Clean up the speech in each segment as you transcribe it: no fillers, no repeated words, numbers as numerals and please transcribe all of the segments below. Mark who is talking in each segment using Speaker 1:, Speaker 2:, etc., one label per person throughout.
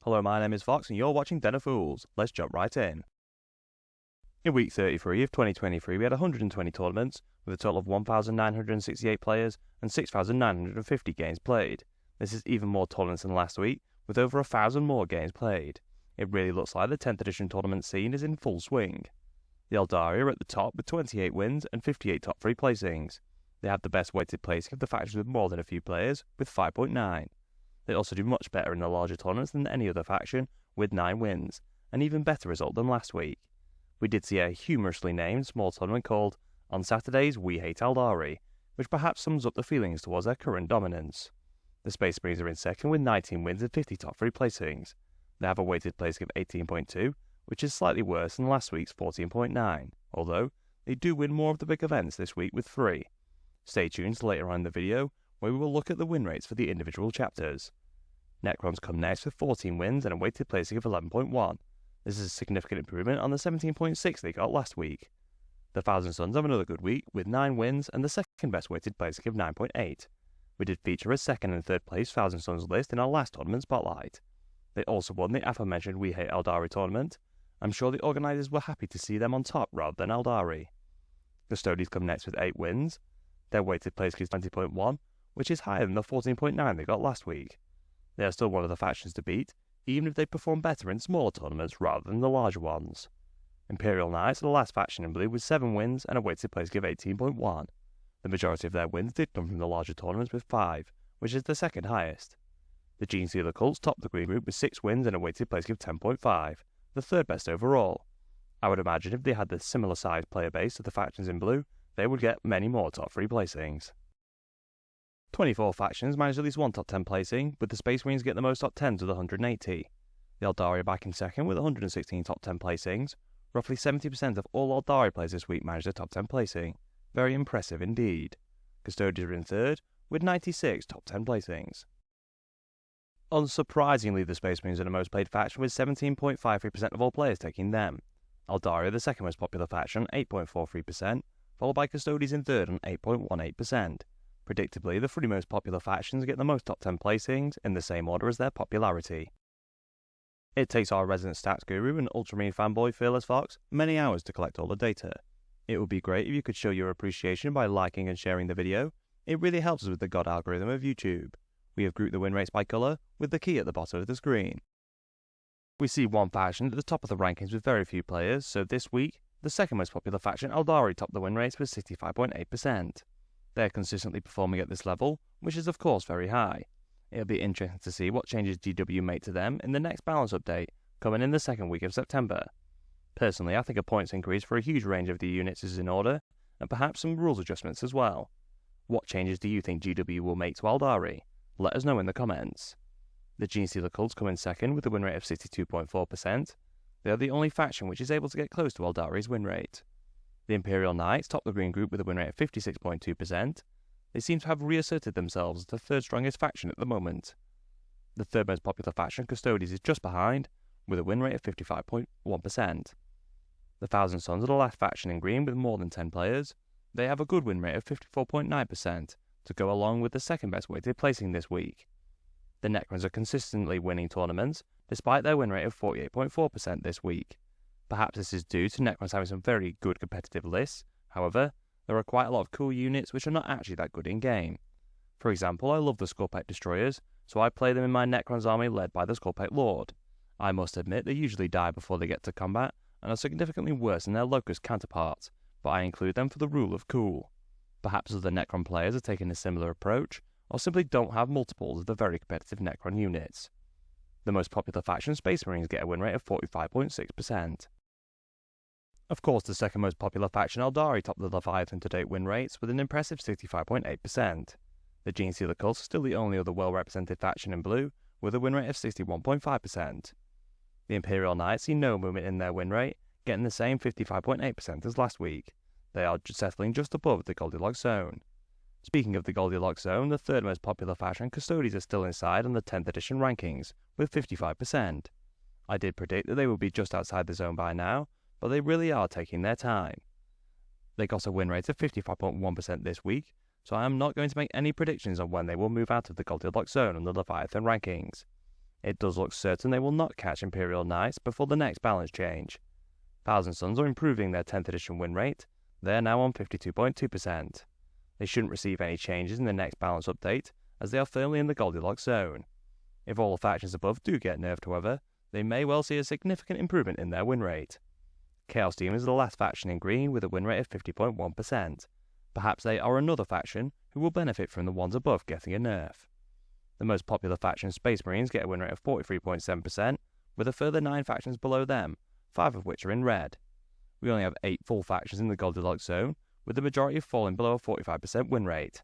Speaker 1: Hello, my name is Fox and you're watching Den of Fools. Let's jump right in. In week 33 of 2023 we had 120 tournaments with a total of 1,968 players and 6,950 games played. This is even more tournaments than last week, with over 1,000 more games played. It really looks like the 10th edition tournament scene is in full swing. The Eldari are at the top with 28 wins and 58 top 3 placings. They have the best weighted placing of the factions with more than a few players, with 5.9. They also do much better in the larger tournaments than any other faction, with 9 wins, an even better result than last week. We did see a humorously named small tournament called On Saturdays We Hate Eldari, which perhaps sums up the feelings towards their current dominance. The Space Marines are in second with 19 wins and 50 top 3 placings. They have a weighted placing of 18.2, which is slightly worse than last week's 14.9, although they do win more of the big events this week with 3. Stay tuned later on in the video, where we will look at the win rates for the individual chapters. Necrons come next with 14 wins and a weighted placing of 11.1. This is a significant improvement on the 17.6 they got last week. The Thousand Sons have another good week with 9 wins and the second best weighted placing of 9.8. We did feature a second and third place Thousand Sons list in our last tournament spotlight. They also won the aforementioned We Hate Eldari tournament. I'm sure the organisers were happy to see them on top rather than Eldari. Custodians come next with 8 wins. Their weighted placing is 20.1, which is higher than the 14.9 they got last week. They are still one of the factions to beat, even if they perform better in smaller tournaments rather than the larger ones. Imperial Knights are the last faction in blue with 7 wins and a weighted placing of 18.1. The majority of their wins did come from the larger tournaments with 5, which is the second highest. The Gene Stealer Cults top the green group with 6 wins and a weighted placing of 10.5, the third best overall. I would imagine if they had the similar sized player base to the factions in blue, they would get many more top 3 placings. 24 factions managed at least one top 10 placing, with the Space Marines getting the most top 10s with 180. The Eldari are back in second with 116 top 10 placings. Roughly 70% of all Eldari players this week managed a top 10 placing. Very impressive indeed. Custodians are in third with 96 top 10 placings. Unsurprisingly, the Space Marines are the most played faction with 17.53% of all players taking them. Eldari are the second most popular faction, 8.43%, followed by Custodians in third on 8.18%. Predictably, the 3 most popular factions get the most top 10 placings in the same order as their popularity. It takes our resident stats guru and Ultramarine fanboy Fearless Fox many hours to collect all the data. It would be great if you could show your appreciation by liking and sharing the video. It really helps us with the God algorithm of YouTube. We have grouped the win rates by colour, with the key at the bottom of the screen. We see one faction at the top of the rankings with very few players, so this week, the second most popular faction Eldari topped the win rates with 65.8%. They are consistently performing at this level, which is of course very high. It'll be interesting to see what changes GW make to them in the next balance update, coming in the second week of September. Personally, I think a points increase for a huge range of the units is in order, and perhaps some rules adjustments as well. What changes do you think GW will make to Eldari? Let us know in the comments. The Gene Stealer Cults come in second with a win rate of 62.4%. They are the only faction which is able to get close to Eldari's win rate. The Imperial Knights top the green group with a win rate of 56.2%. They seem to have reasserted themselves as the third strongest faction at the moment. The third most popular faction, Custodians, is just behind, with a win rate of 55.1%. The Thousand Sons are the last faction in green with more than 10 players. They have a good win rate of 54.9%, to go along with the second best weighted placing this week. The Necrons are consistently winning tournaments, despite their win rate of 48.4% this week. Perhaps this is due to Necrons having some very good competitive lists. However, there are quite a lot of cool units which are not actually that good in game. For example, I love the Scorpite Destroyers, so I play them in my Necrons army led by the Scorpite Lord. I must admit they usually die before they get to combat, and are significantly worse than their Locust counterparts, but I include them for the rule of cool. Perhaps other Necron players are taking a similar approach, or simply don't have multiples of the very competitive Necron units. The most popular faction, Space Marines, get a win rate of 45.6%. Of course, the second most popular faction, Eldari, topped the Leviathan to date win rates with an impressive 65.8%. The Gene Stealer Cults are still the only other well-represented faction in blue, with a win rate of 61.5%. The Imperial Knights see no movement in their win rate, getting the same 55.8% as last week. They are settling just above the Goldilocks zone. Speaking of the Goldilocks zone, the third most popular faction, Custodians, are still inside on the 10th edition rankings, with 55%. I did predict that they would be just outside the zone by now, but they really are taking their time. They got a win rate of 55.1% this week, so I am not going to make any predictions on when they will move out of the Goldilocks zone on the Leviathan rankings. It does look certain they will not catch Imperial Knights before the next balance change. Thousand Sons are improving their 10th edition win rate. They are now on 52.2%. They shouldn't receive any changes in the next balance update, as they are firmly in the Goldilocks zone. If all the factions above do get nerfed, however, they may well see a significant improvement in their win rate. Chaos Demons are the last faction in green with a win rate of 50.1%. Perhaps they are another faction who will benefit from the ones above getting a nerf. The most popular faction, Space Marines, get a win rate of 43.7%, with a further 9 factions below them, 5 of which are in red. We only have 8 full factions in the Goldilocks zone, with the majority falling below a 45% win rate.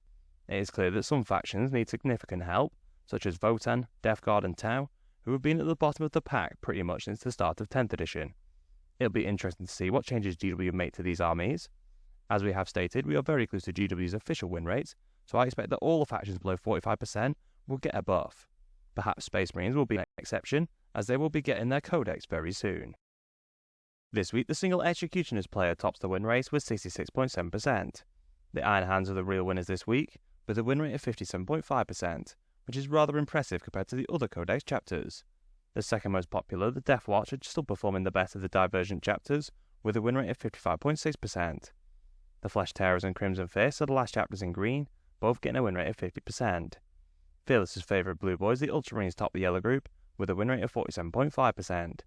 Speaker 1: It is clear that some factions need significant help, such as Votan, Death Guard and Tau, who have been at the bottom of the pack pretty much since the start of 10th edition. It'll be interesting to see what changes GW make to these armies. As we have stated, we are very close to GW's official win rates, so I expect that all the factions below 45% will get a buff. Perhaps Space Marines will be an exception, as they will be getting their codex very soon. This week, the single Executioners player tops the win rate with 66.7%. The Iron Hands are the real winners this week, with a win rate of 57.5%, which is rather impressive compared to the other codex chapters. The second most popular, the Death Watch, are still performing the best of the Divergent chapters, with a win rate of 55.6%. The Flesh Tearers and Crimson Fists are the last chapters in green, both getting a win rate of 50%. Fearless's favourite Blue Boys, the Ultramarines, top the yellow group, with a win rate of 47.5%.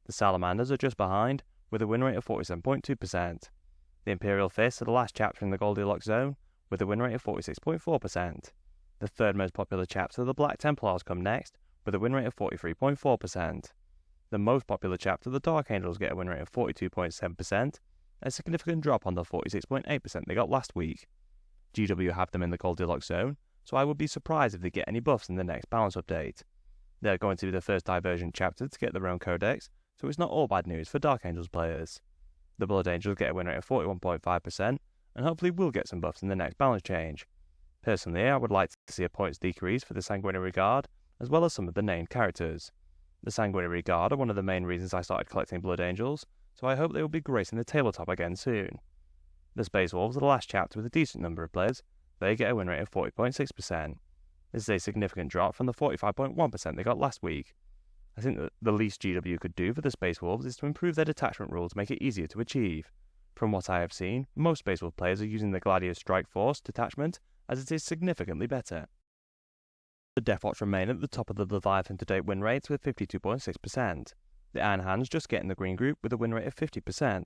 Speaker 1: The Salamanders are just behind, with a win rate of 47.2%. The Imperial Fists are the last chapter in the Goldilocks zone, with a win rate of 46.4%. The third most popular chapter, the Black Templars, come next, with a win rate of 43.4%. The most popular chapter, the Dark Angels, get a win rate of 42.7%, a significant drop on the 46.8% they got last week. GW have them in the Goldilocks zone, so I would be surprised if they get any buffs in the next balance update. They're going to be the first Divergent chapter to get their own codex, so it's not all bad news for Dark Angels players. The Blood Angels get a win rate of 41.5%, and hopefully will get some buffs in the next balance change. Personally, I would like to see a points decrease for the Sanguinary Guard, as well as some of the named characters. The Sanguinary Guard are one of the main reasons I started collecting Blood Angels, so I hope they will be gracing the tabletop again soon. The Space Wolves are the last chapter with a decent number of players. They get a win rate of 40.6%. This is a significant drop from the 45.1% they got last week. I think that the least GW could do for the Space Wolves is to improve their detachment rules to make it easier to achieve. From what I have seen, most Space Wolf players are using the Gladius Strike Force detachment, as it is significantly better. The Death Watch remain at the top of the Leviathan to date win rates with 52.6%. The Iron Hands just get in the green group with a win rate of 50%.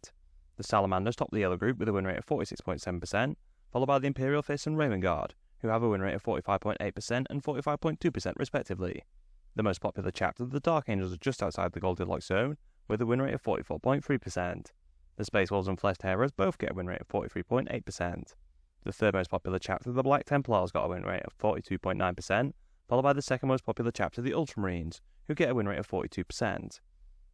Speaker 1: The Salamanders top the yellow group with a win rate of 46.7%, followed by the Imperial Fists and Raven Guard, who have a win rate of 45.8% and 45.2% respectively. The most popular chapter, the Dark Angels, are just outside the Goldilocks zone, with a win rate of 44.3%. The Space Wolves and Flesh Tearers both get a win rate of 43.8%. The third most popular chapter, the Black Templars, got a win rate of 42.9%, followed by the second most popular chapter, the Ultramarines, who get a win rate of 42%.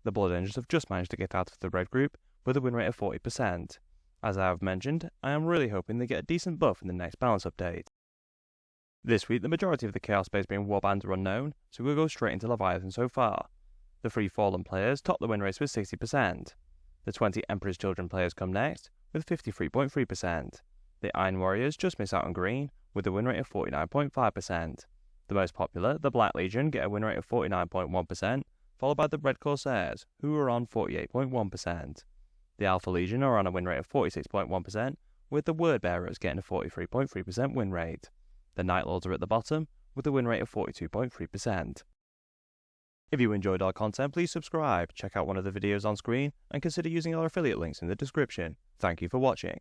Speaker 1: The Blood Angels have just managed to get out of the red group with a win rate of 40%. As I have mentioned, I am really hoping they get a decent buff in the next balance update. This week, the majority of the Chaos Space Marine warbands are unknown, so we'll go straight into Leviathan so far. The 3 Fallen players top the win rates with 60%. The 20 Emperor's Children players come next, with 53.3%. The Iron Warriors just miss out on green, with a win rate of 49.5%. The most popular, the Black Legion, get a win rate of 49.1%, followed by the Red Corsairs, who are on 48.1%. The Alpha Legion are on a win rate of 46.1%, with the Word Bearers getting a 43.3% win rate. The Night Lords are at the bottom, with a win rate of 42.3%. If you enjoyed our content, please subscribe, check out one of the videos on screen, and consider using our affiliate links in the description. Thank you for watching.